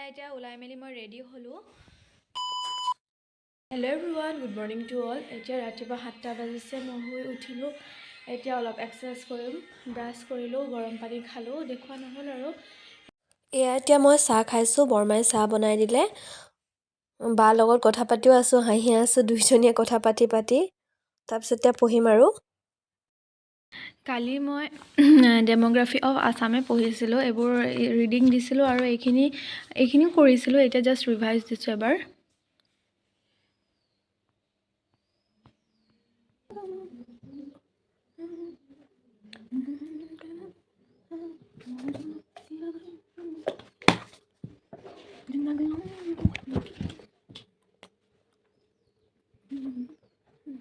এতিয়া ওলাই মেলি মই ৰেডি হ'লোঁ। Hello' everyone, good morning to all. এতিয়া ৰাতিপুৱা 7টা বাজিছে, মই শুই উঠিলোঁ। এতিয়া অলপ এক্সাৰচাইজ কৰিম, ব্ৰাছ কৰিলোঁ, গৰম পানী খালোঁ, দেখুওৱা নহ'ল আৰু। এয়া এতিয়া মই চাহ খাইছোঁ, বৰমাই চাহ বনাই দিলে। বাৰ লগত কথা পাতিও আছোঁ, হাঁহি আছোঁ, দুইজনীয়ে কথা পাতি তাৰপিছত এতিয়া পঢ়িম আৰু। কালি মই ডেম'গ্ৰাফি অফ আছামে পঢ়িছিলোঁ, এইবোৰ ৰিডিং দিছিলোঁ আৰু এইখিনিও কৰিছিলোঁ। এতিয়া জাষ্ট ৰিভাইজ দিছোঁ এবাৰ।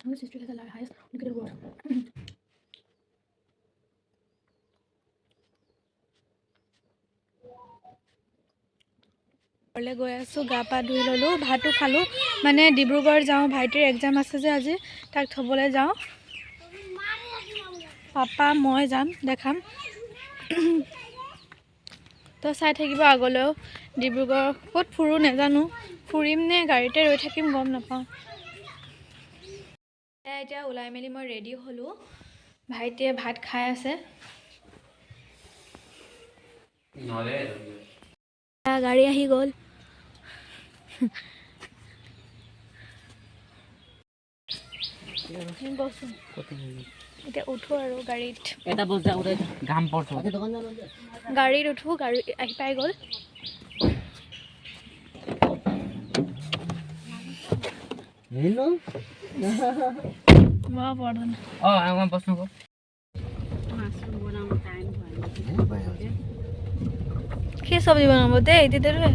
Whose history has the highest indicator word? ঘৰলৈ গৈ আছোঁ, গা পা ধুই ল'লোঁ, ভাতো খালোঁ। মানে ডিব্ৰুগড় যাওঁ, ভাইটিৰ এক্সাম আছে যে আজি, তাক থ'বলৈ যাওঁ। পাপা মই যাম, দেখাম। তই চাই থাকিব আগলৈও। ডিব্ৰুগড় ক'ত ফুৰোঁ নাজানো, ফুৰিম নে গাড়ীতে ৰৈ থাকিম গম নাপাওঁ। এতিয়া ওলাই মেলি মই ৰেডি হ'লোঁ। ভাইটিয়ে ভাত খাই আছে। গাড়ী আহি গ'ল। এতিয়া উঠো আৰু গাড়ীত উঠো, গাড়ী আহি পাই গ'ল। কি চব্জি বনাব দে এতিয়া?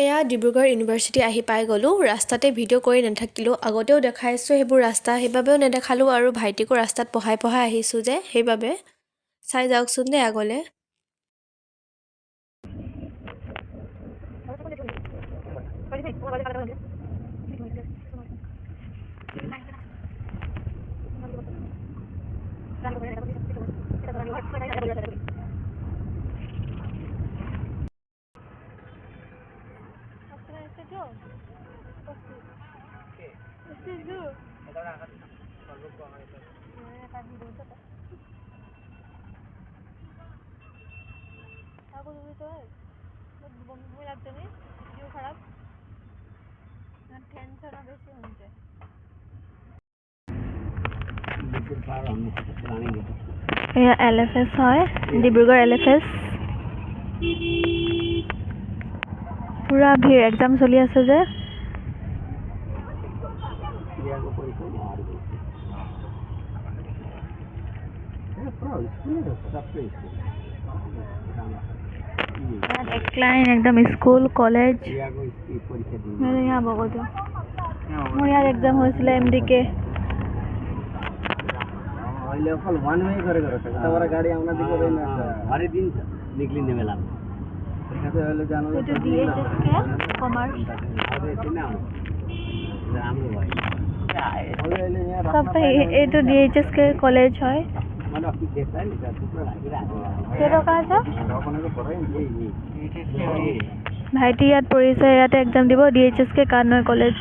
এয়া ডিব্ৰুগড় ইউনিভাৰ্চিটি আহি পাই গ'লোঁ। ৰাস্তাতে ভিডিঅ' কৰি নাথাকিলোঁ, আগতেও দেখাইছোঁ সেইবোৰ ৰাস্তা, সেইবাবেও নেদেখালোঁ আৰু ভাইটিকো ৰাস্তাত পঢ়াই আহিছোঁ যে, সেইবাবে চাই যাওকচোন দেই আগলৈ। এয়া LFS হয়, ডিব্ৰুগড় LFS। পুৰা ভিৰ, এক্সাম চলি আছে যে। একলাইন একদম স্কুল কলেজ। মোৰ ইয়াত এক্সাম হৈছিলে MDK। এইটো DHSK কলেজ হয়। ভাইটি ইয়াত পঢ়িছে, ইয়াতে এক্সাম দিব, DHSK কানৈ কলেজ।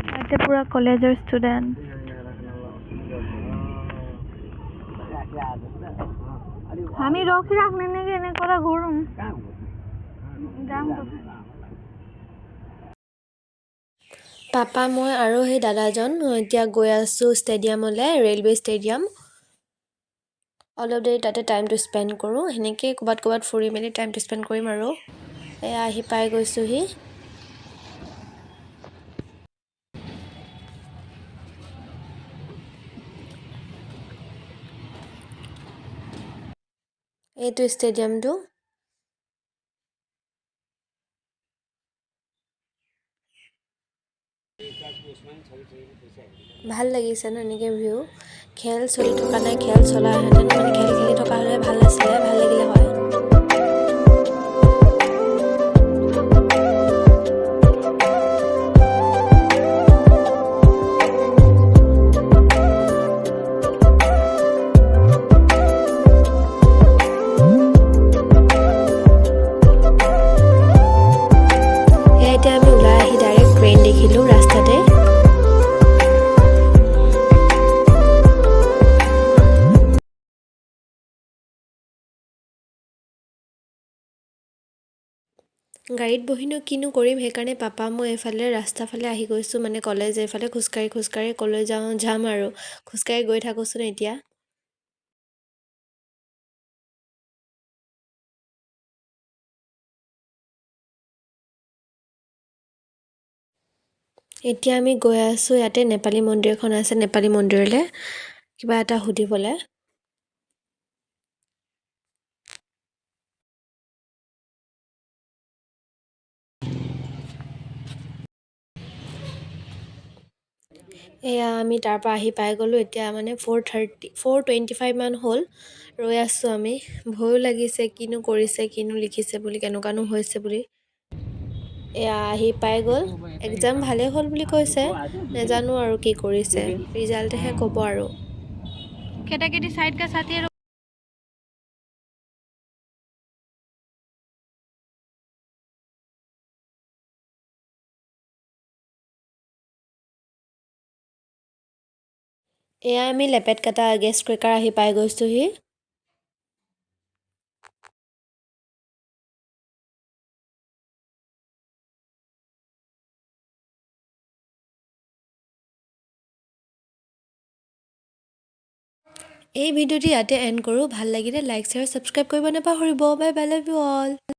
ইয়াতে পুৰা কলেজৰ ষ্টুডেণ্ট। আমি ৰখি ৰাখনে নেকি এনেকুৱা ঘূৰোঁ যাম। পাপা মই আৰু সেই দাদাজন এতিয়া গৈ আছোঁ ষ্টেডিয়ামলৈ, ৰেলৱে ষ্টেডিয়াম। অলপ দেৰি তাতে টাইমটো স্পেণ্ড কৰোঁ, সেনেকৈ ক'ৰবাত ফুৰি মেলি টাইমটো স্পেণ্ড কৰিম আৰু। এয়া আহি পাই গৈছোঁহি। এইটো ষ্টেডিয়ামটো। ভাল লাগিছে ন এনেকৈ ভিউ। খেল চলি থকা নাই, খেল চলাহেঁতেন মানে খেল খেলি থকা হ'লে ভাল আছিলে, ভাল লাগিলে হয়। এতিয়া আমি ওলাই আহি ডাইৰেক্ট ট্ৰেইন দেখিলোঁ ৰাস্তাতে। গাড়ীত বহিনো কিনো কৰিম, সেইকাৰণে পাপা মই এইফালে ৰাস্তাফালে আহি গৈছোঁ, মানে কলেজ এইফালে খোজকাঢ়ি কলৈ যাম আৰু খোজকাঢ়ি গৈ থাকোঁচোন এতিয়া। এতিয়া আমি গৈ আছোঁ, ইয়াতে নেপালী মন্দিৰ এখন আছে, নেপালী মন্দিৰলৈ কিবা এটা সুধিবলৈ। এয়া আমি তাৰ পৰা আহি পাই গ'লোঁ, এতিয়া মানে 4:25 মান হ'ল, ৰৈ আছোঁ আমি। ভয়ো লাগিছে, কিনো কৰিছে, কিনো লিখিছে বুলি, কেনেকুৱানো হৈছে বুলি। এয়া আহি পাই গ'ল, এক্সাম ভালেই হ'ল বুলি কৈছে, নাজানো আৰু কি কৰিছে, ৰিজাল্টেহে ক'ব আৰু। খেতাকেটি সাইড কা সাথী আৰু এয়া আমি লেপেট কাটা গেছ ক্ৰেকাৰ আহি পাই গৈছোঁহি। এই ভিডিঅ'টি ইয়াতে এণ্ড কৰোঁ। ভাল লাগিলে লাইক, শ্বেয়াৰ, ছাবস্ক্ৰাইব কৰিব নাপাহৰিব। Bye bye, love you all.